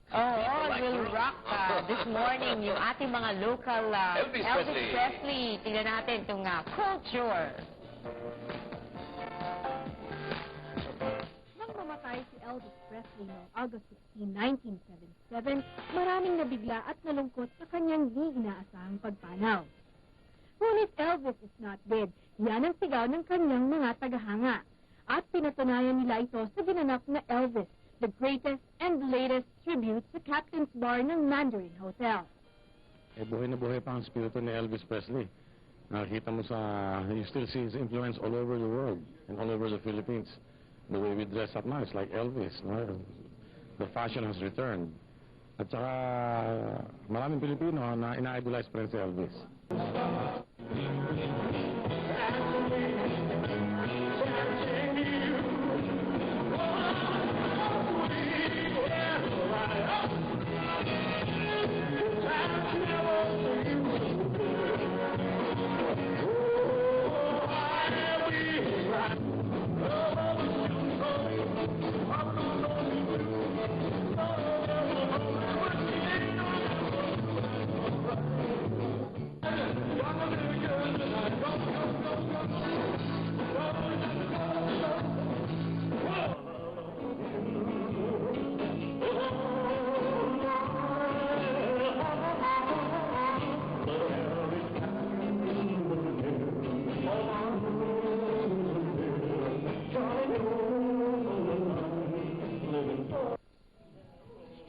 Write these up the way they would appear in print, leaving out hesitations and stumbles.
Oh, we'll rock this morning yung ating mga local Elvis Presley. Tingnan natin itong culture. Nang mamatay si Elvis Presley noong August 16, 1977, maraming nabigla at nalungkot sa kanyang di inaasahang pagpanaw. Ngunit Elvis is not dead. Yan ang sigaw ng kanyang mga tagahanga. At pinatunayan nila ito sa ginanap na Elvis, the greatest and latest tribute sa Captain's Bar ng Mandarin Hotel. Buhay na buhay pa ang spirito ni Elvis Presley. Nakikita mo you still see his influence all over the world and all over the Philippines. The way we dress up now, it's like Elvis. No? The fashion has returned. At saka maraming Pilipino na ina-idolize pa rin si Elvis.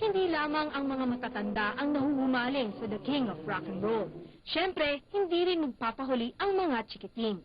Hindi lamang ang mga matatanda ang nahuhumaling sa The King of Rock and Roll. Siyempre, hindi rin magpapahuli ang mga chikiting.